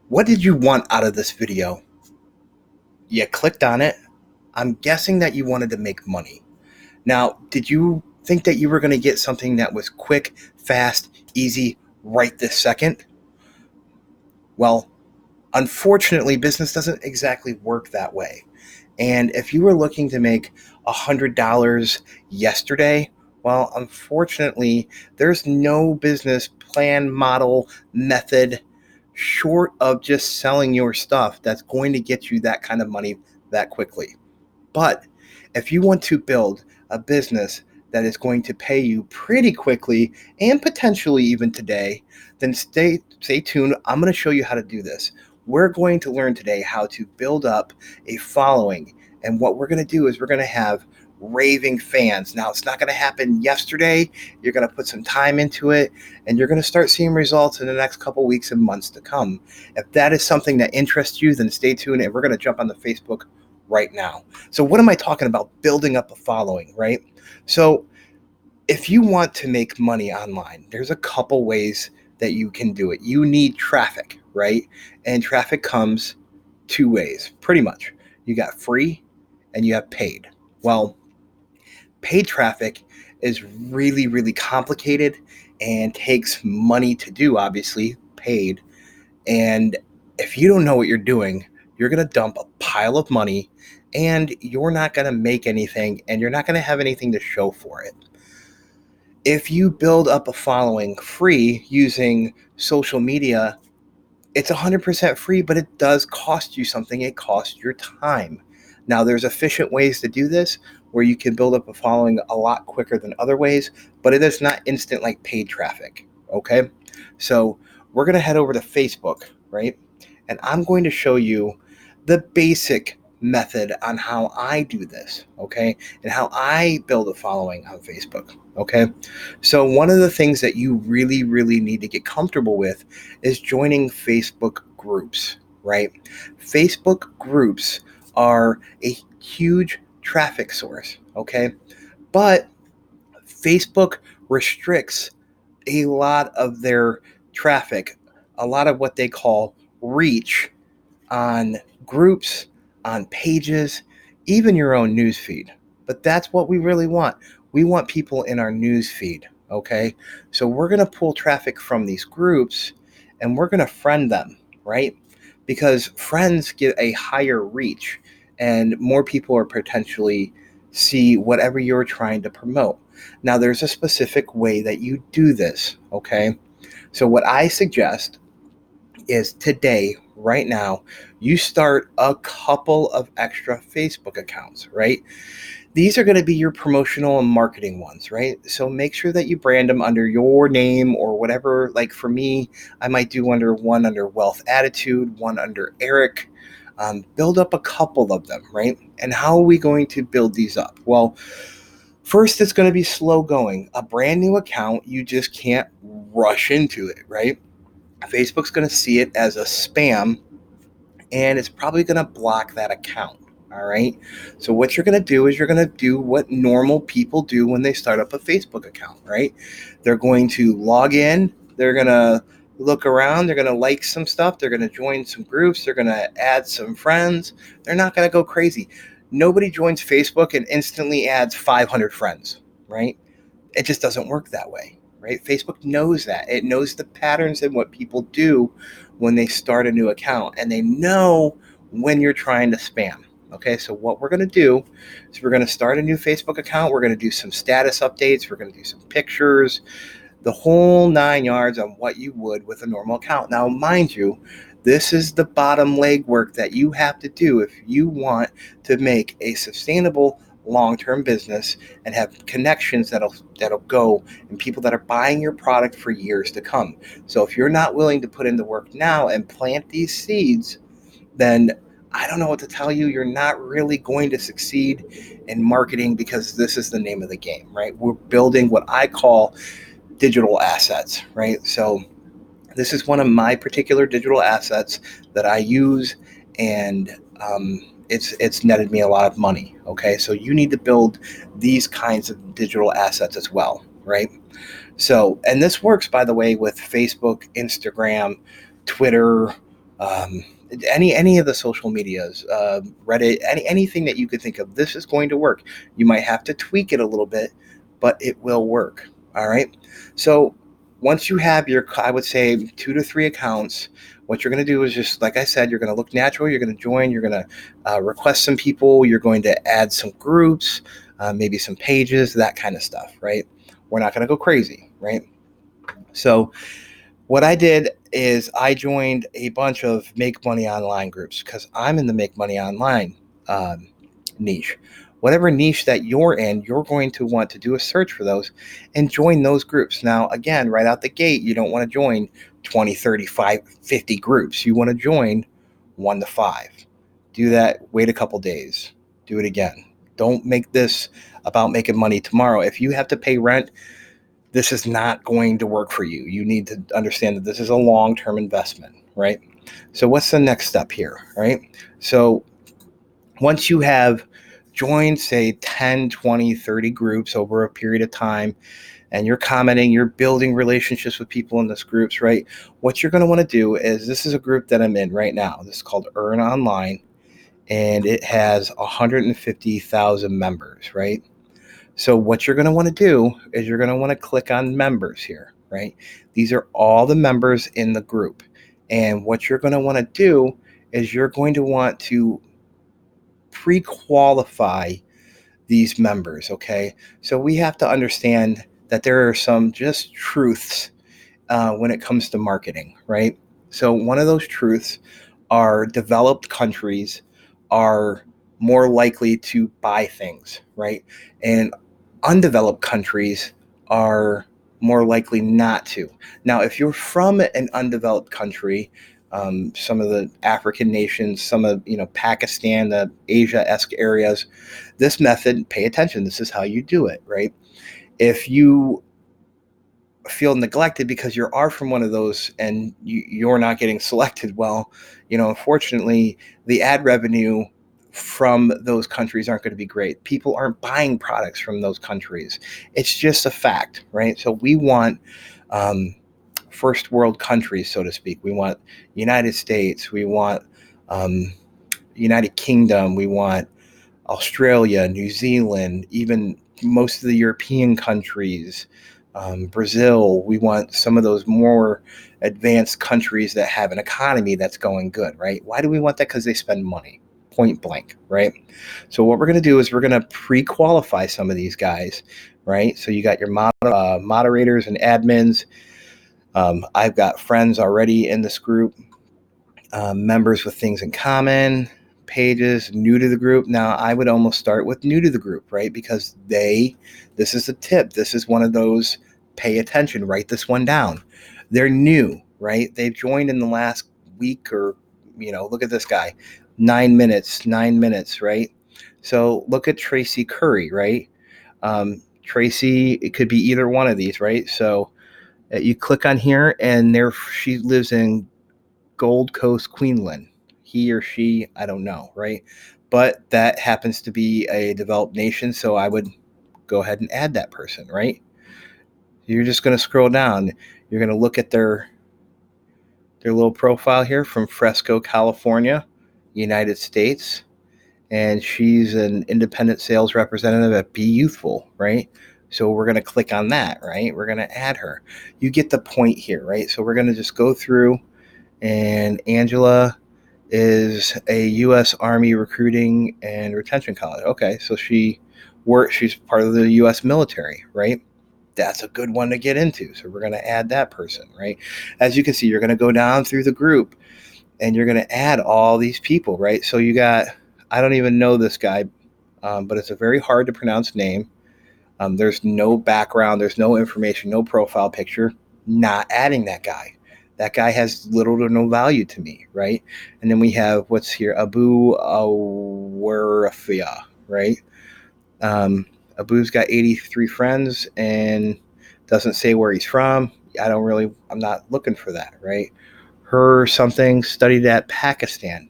What did you want out of this video? You clicked on it. I'm guessing that you wanted to make money. Now, did you think that you were going to get something that was quick, fast, easy, right this second? Well, unfortunately, business doesn't exactly work that way. And if you were looking to make $100 yesterday, well, unfortunately, there's no business plan, model, method short of just selling your stuff that's going to get you that kind of money that quickly. But if you want to build a business that is going to pay you pretty quickly and potentially even today, then stay tuned. I'm going to show you how to do this. We're going to learn today how to build up a following. And what we're going to do is we're going to have raving fans. Now, it's not going to happen yesterday. You're going to put some time into it, and you're going to start seeing results in the next couple weeks and months to come. If that is something that interests you, then stay tuned, and we're going to jump on the Facebook right now. So what am I talking about? Building up a following, right? So if you want to make money online, there's a couple ways that you can do it. You need traffic, right? And traffic comes two ways, pretty much. You got free and you have paid. Well, paid traffic is really, really complicated and takes money to do, obviously, paid. And if you don't know what you're doing, you're going to dump a pile of money and you're not going to make anything and you're not going to have anything to show for it. If you build up a following free using social media, it's 100% free, but it does cost you something. It costs your time. Now, there's efficient ways to do this where you can build up a following a lot quicker than other ways, but it is not instant like paid traffic. Okay. So we're going to head over to Facebook, right? And I'm going to show you the basic method on how I do this, okay? And how I build a following on Facebook, okay? So one of the things that you really, really need to get comfortable with is joining Facebook groups, right? Facebook groups are a huge traffic source, okay? But Facebook restricts a lot of their traffic, a lot of what they call reach on groups, on pages, even your own news feed. But that's what we really want. We want people in our news feed, okay? So we're going to pull traffic from these groups and we're going to friend them, right? Because friends get a higher reach and more people are potentially see whatever you're trying to promote. Now, there's a specific way that you do this, okay? So what I suggest is today, right now, you start a couple of extra Facebook accounts, right? These are going to be your promotional and marketing ones, right? So make sure that you brand them under your name or whatever. Like for me, I might do one under Wealth Attitude, one under Eric. Build up a couple of them, right? And how are we going to build these up? Well, first, it's going to be slow going. A brand new account, you just can't rush into it, right? Facebook's going to see it as a spam and it's probably going to block that account. All right. So what you're going to do is you're going to do what normal people do when they start up a Facebook account, right? They're going to log in. They're going to look around. They're going to like some stuff. They're going to join some groups. They're going to add some friends. They're not going to go crazy. Nobody joins Facebook and instantly adds 500 friends, right? It just doesn't work that way, right? Facebook knows that. It knows the patterns and what people do when they start a new account, and they know when you're trying to spam. Okay, so what we're going to do is we're going to start a new Facebook account. We're going to do some status updates. We're going to do some pictures, the whole 9 yards on what you would with a normal account. Now, mind you, this is the bottom legwork that you have to do if you want to make a sustainable long-term business and have connections that'll go and people that are buying your product for years to come. So if you're not willing to put in the work now and plant these seeds, then I don't know what to tell you. You're not really going to succeed in marketing because this is the name of the game, right? We're building what I call digital assets, right? So this is one of my particular digital assets that I use, and it's netted me a lot of money. Okay, so you need to build these kinds of digital assets as well, right? So, and this works, by the way, with Facebook, Instagram, Twitter, um, any of the social medias, Reddit, anything that you could think of. This is going to work. You might have to tweak it a little bit, but it will work. All right. So once you have your, I would say 2 to 3 accounts, what you're going to do is just, like I said, you're going to look natural. You're going to join. You're going to request some people. You're going to add some groups, maybe some pages, that kind of stuff. Right. We're not going to go crazy. Right. So what I did is I joined a bunch of Make Money Online groups because I'm in the Make Money Online um, niche. Whatever niche that you're in, you're going to want to do a search for those and join those groups. Now, again, right out the gate, you don't want to join 20, 35, 50 groups. You want to join 1 to 5. Do that, wait a couple days, do it again. Don't make this about making money tomorrow. If you have to pay rent, this is not going to work for you. You need to understand that this is a long-term investment, right? So what's the next step here, right? So once you have joined, say 10, 20, 30 groups over a period of time, and you're commenting, you're building relationships with people in those groups, right? What you're going to want to do is, this is a group that I'm in right now. This is called Earn Online, and it has 150,000 members, right? So what you're going to want to do is you're going to want to click on members here, right? These are all the members in the group. And what you're going to want to do is you're going to want to pre-qualify these members, okay? So we have to understand that there are some just truths when it comes to marketing, right? So one of those truths are developed countries are more likely to buy things, right? And undeveloped countries are more likely not to. Now, if you're from an undeveloped country, some of the African nations, some of Pakistan, the Asia-esque areas, this method, pay attention. This is how you do it, right? If you feel neglected because you are from one of those and you're not getting selected, well, unfortunately, the ad revenue from those countries aren't going to be great. People aren't buying products from those countries. It's just a fact, right? So we want um, first world countries, so to speak. We want United States. We want um, United Kingdom. We want Australia, New Zealand, even most of the European countries, Brazil. We want some of those more advanced countries that have an economy that's going good, right? Why do we want that? Because they spend money, point blank, right? So what we're going to do is we're going to pre-qualify some of these guys, right? So you got your moderators and admins. I've got friends already in this group, members with things in common, pages, new to the group. Now, I would almost start with new to the group, right? Because this is a tip. This is one of those, pay attention, write this one down. They're new, right? They've joined in the last week or, look at this guy, 9 minutes, right? So look at Tracy Curry, right? Tracy, it could be either one of these, right? So you click on here and she lives in Gold Coast, Queensland. He or she, I don't know, right? But that happens to be a developed nation, so I would go ahead and add that person, right? You're just going to scroll down. You're going to look at their little profile here from Fresco, California, United States, and she's an independent sales representative at Be Youthful, right? So we're going to click on that, right? We're going to add her. You get the point here, right? So we're going to just go through, and Angela is a U.S. Army recruiting and retention college. Okay, so she's part of the U.S. military, right? That's a good one to get into. So we're going to add that person, right? As you can see, you're going to go down through the group and you're going to add all these people, right? So you got, I don't even know this guy, but it's a very hard to pronounce name. There's no background, there's no information, no profile picture. Not adding that guy. That guy has little to no value to me, right? And then we have what's here, Abu Awarafia, right? Abu's got 83 friends and doesn't say where he's from. I'm not looking for that, right? Her something studied at Pakistan.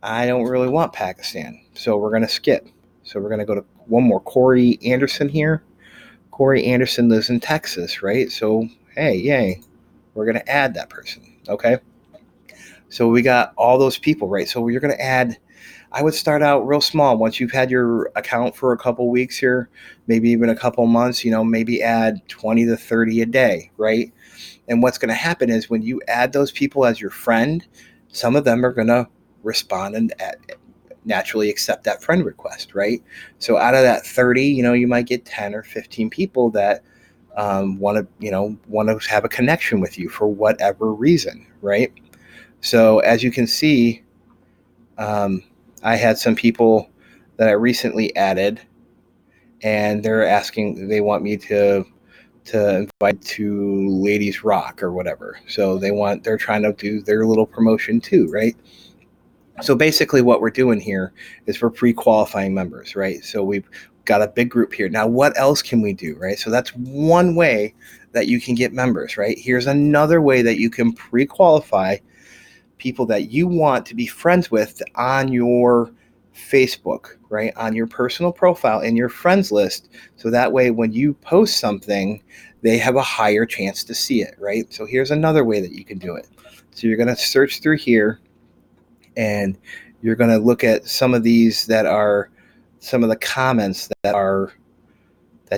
I don't really want Pakistan, so we're going to skip. So we're going to go to one more, Corey Anderson here. Corey Anderson lives in Texas, right? So, hey, yay, we're going to add that person, okay? So we got all those people, right? So you're going to add, I would start out real small. Once you've had your account for a couple weeks here, maybe even a couple months, maybe add 20 to 30 a day, right? And what's going to happen is when you add those people as your friend, some of them are going to respond and naturally accept that friend request, right? So out of that 30, you might get 10 or 15 people that want to have a connection with you for whatever reason, right? So as you can see, I had some people that I recently added, and they're asking, they want me to invite to Ladies Rock or whatever. So they're trying to do their little promotion too, right? So basically what we're doing here is we're pre-qualifying members, right? So we've got a big group here. Now, what else can we do, right? So that's one way that you can get members, right? Here's another way that you can pre-qualify people that you want to be friends with on your Facebook, right? On your personal profile in your friends list. So that way, when you post something, they have a higher chance to see it, right? So here's another way that you can do it. So you're going to search through here, and you're going to look at some of these that are some of the comments that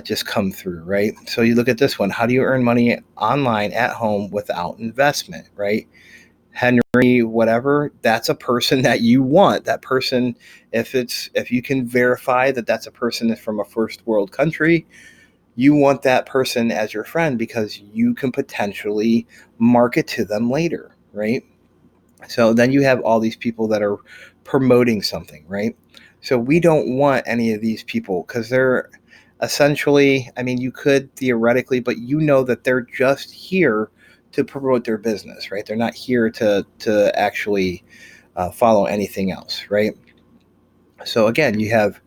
just come through, right? So you look at this one. How do you earn money online at home without investment, right? Henry, whatever, that's a person that you want. That person, if you can verify that that's a person that's from a first world country, you want that person as your friend because you can potentially market to them later, right? So then you have all these people that are promoting something, right? So we don't want any of these people because they're essentially, I mean, you could theoretically, but that they're just here to promote their business, right? They're not here to actually follow anything else, right? So again, you have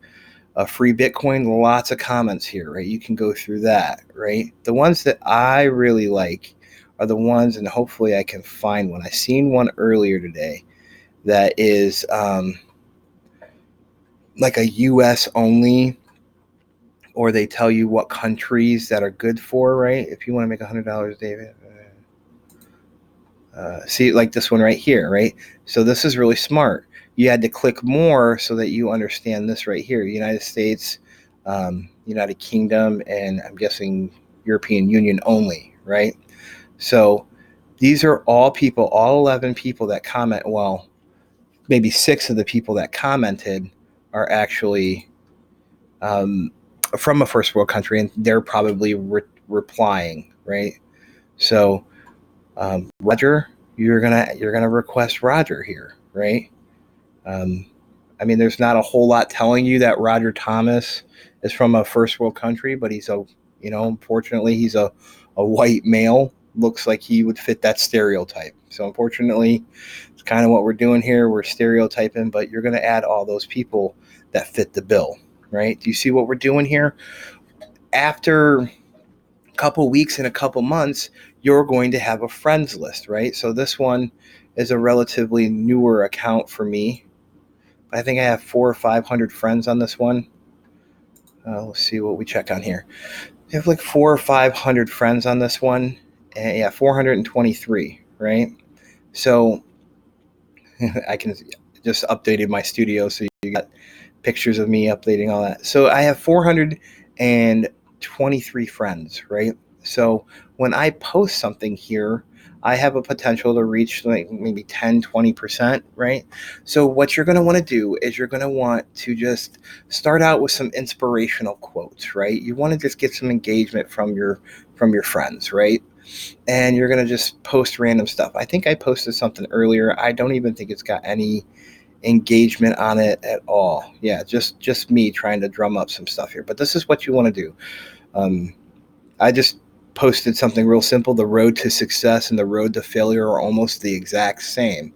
a free Bitcoin, lots of comments here, right? You can go through that, right? The ones that I really like are the ones, and hopefully I can find one. I seen one earlier today that is like a US only, or they tell you what countries that are good for, right? If you want to make $100, David. See, like this one right here, right? So this is really smart. You had to click more so that you understand this right here. United States, United Kingdom, and I'm guessing European Union only, right? So these are all people, all 11 people that comment. Well, maybe 6 of the people that commented are actually from a first world country, and they're probably replying, right? So Roger, you're gonna request Roger here, right? Um, I mean, there's not a whole lot telling you that Roger Thomas is from a first world country, but unfortunately, he's a white male. Looks like he would fit that stereotype. So unfortunately, it's kind of what we're doing here. We're stereotyping, but you're going to add all those people that fit the bill, right? Do you see what we're doing here? After a couple weeks and a couple months, you're going to have a friends list, right? So this one is a relatively newer account for me. I think I have 400 or 500 friends on this one. Let's see what we check on here. I have like 400 or 500 friends on this one. And yeah, 423, right? So I can just updated my studio, so you got pictures of me updating all that. So I have 423 friends, right? So when I post something here, I have a potential to reach like maybe 10, 20%, right? So what you're going to want to do is you're going to want to just start out with some inspirational quotes, right? You want to just get some engagement from your friends, right? And you're going to just post random stuff. I think I posted something earlier. I don't even think it's got any engagement on it at all. Yeah, just me trying to drum up some stuff here. But this is what you want to do. I just posted something real simple. The road to success and the road to failure are almost the exact same.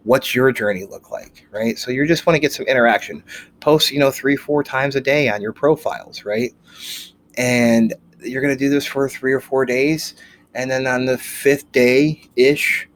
What's your journey look like, right? So you just want to get some interaction. Post, 3-4 times a day on your profiles, right? And you're going to do this for 3 or 4 days. And then on the 5th day-ish,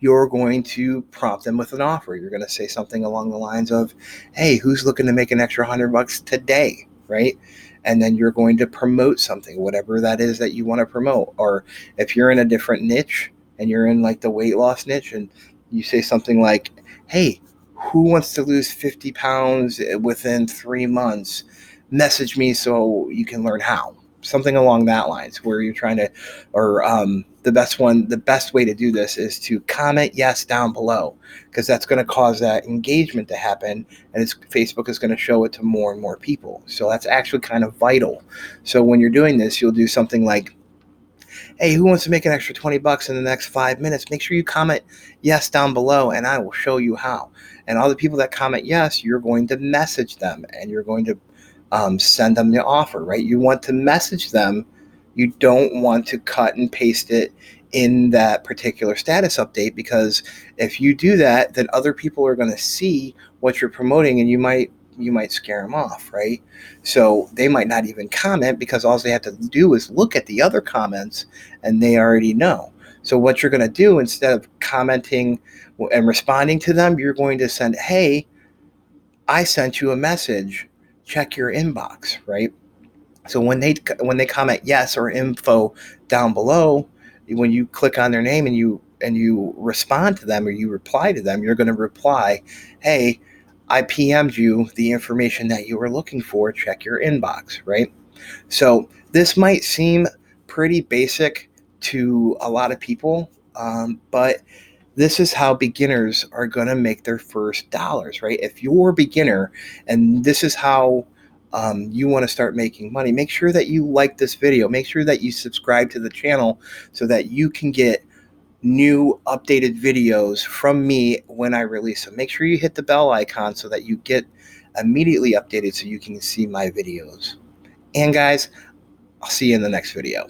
you're going to prompt them with an offer. You're going to say something along the lines of, hey, who's looking to make an extra $100 today, right? And then you're going to promote something, whatever that is that you want to promote. Or if you're in a different niche and you're in like the weight loss niche, and You say something like, hey, who wants to lose 50 pounds within 3 months? Message me so you can learn how. Something along that lines, where you're trying to, or the best way to do this is to comment yes down below, because that's going to cause that engagement to happen, and Facebook is going to show it to more and more people. So that's actually kind of vital. So when you're doing this, you'll do something like, hey, who wants to make an extra 20 bucks in the next 5 minutes? Make sure you comment yes down below, and I will show you how. And all the people that comment yes, you're going to message them, and you're going to send them the offer, right? You want to message them. You don't want to cut and paste it in that particular status update, because if you do that, then other people are going to see what you're promoting, and you might scare them off, right? So they might not even comment, because all they have to do is look at the other comments and they already know. So what you're going to do, instead of commenting and responding to them, you're going to send, hey, I sent you a message, check your inbox, right? So when they comment yes or info down below, when you click on their name and you respond to them, or you reply to them, you're going to reply, hey, I PM'd you the information that you were looking for, check your inbox, right? So this might seem pretty basic to a lot of people, but this is how beginners are going to make their first dollars, right? If you're a beginner and this is how you want to start making money, make sure that you like this video. Make sure that you subscribe to the channel so that you can get new updated videos from me when I release them. Make sure you hit the bell icon so that you get immediately updated so you can see my videos. And guys, I'll see you in the next video.